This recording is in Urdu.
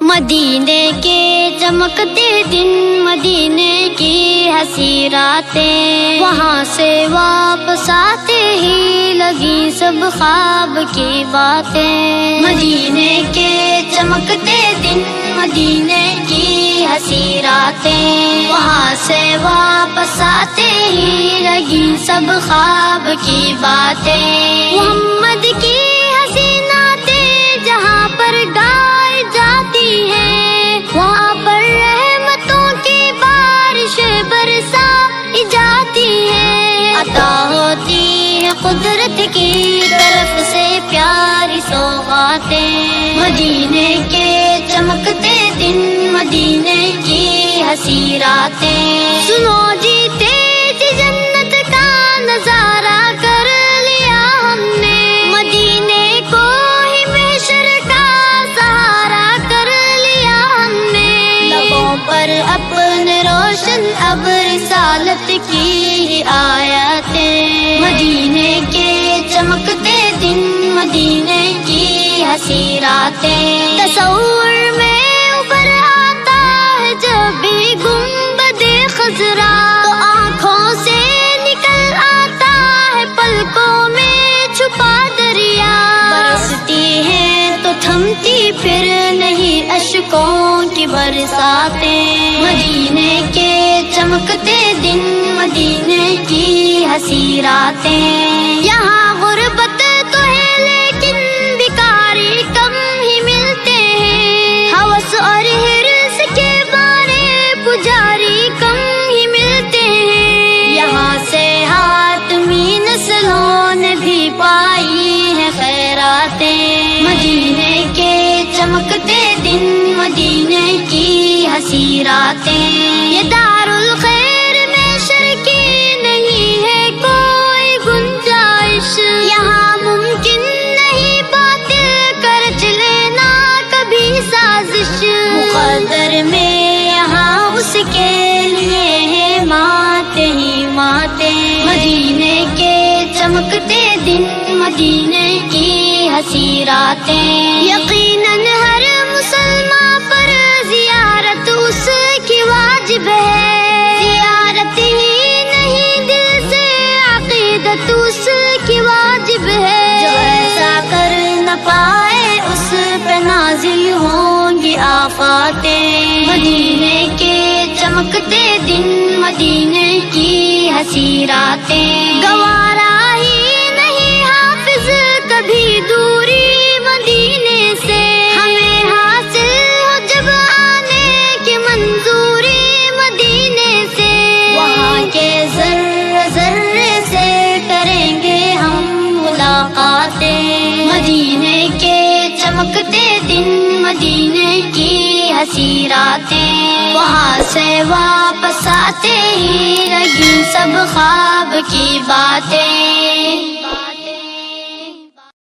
مدینے کے چمکتے دن، مدینے کی ہنسی راتیں، وہاں سے واپس آتے ہی لگی سب خواب کی باتیں۔ مدینے کے چمکتے دن، مدینے کی ہنسی راتیں، وہاں سے واپس آتے ہی لگی سب خواب کی باتیں۔ محمد کی حسیناتیں جہاں پر گائے جاتی ہیں، وہاں پر رحمتوں کی بارش برسائی جاتی ہے۔ عطا ہوتی ہے قدرت کی طرف سے پیاری سوغاتیں۔ مدینے کے چمکتے دن، مدینے کی ہنسی راتیں، سنو جی تیج جنت کا نظارہ کر لیا ہم نے، مدینے کو ہی محشر کا سہارا کر لیا ہم نے۔ لبوں پر اپنے روشن اب رسالت کی ہی آیتیں، مدینے کے چمکتے دن، مدینے کی ہنسی راتیں۔ تصور میں ابھر آتا ہے جب بھی گنبد خضرا، تو آنکھوں سے نکل آتا ہے پلکوں میں چھپا دریا۔ برستی ہے تو تھمتی پھر نہیں اشکوں کی برساتیں، مدینے کے چمکتے دن، مدینے کی ہنسی راتیں۔ یہاں غربت تو ہے لیکن بھکاری کم ہی ملتے ہیں، ہوس اور حرص کے بارے پجاری کم ہی ملتے ہیں۔ یہاں سے حاتمی نسلوں نے بھی پائی ہے خیراتیں، مدینے کے چمکتے دن، مدینے کی ہنسی راتیں۔ یہ دار الخیر محشر کی نہیں ہے کوئی گنجائش، یہاں ممکن نہیں باطل کر چلینا کبھی سازش، مقدر میں یہاں اس کے لیے ہے ماتے ہی ماتے۔ مدینے کے چمکتے دن، مدینے کی ہنسی راتیں، یقیناً ہر مسلمان پر زیارت اس کی واجب ہے، زیارت ہی نہیں دل سے عقیدت اس کی واجب ہے۔ جو ایسا کر نہ پائے اس پہ نازل ہوں گی آفاتیں، مدینے کے چمکتے دن، مدینے کی ہنسی راتیں۔ گوارا ہی نہیں حافظ کبھی دوری مدینے سے، ہمیں حاصل ہو جب آنے کی منظوری مدینے سے، وہاں کے ذرے ذرے سے کریں گے ہم ملاقاتیں، مدینے کے چمکتے دن، مدینے کی ہنسی راتیں، وہاں سے واپس آتے ہی لگی سب خواب کی باتیں۔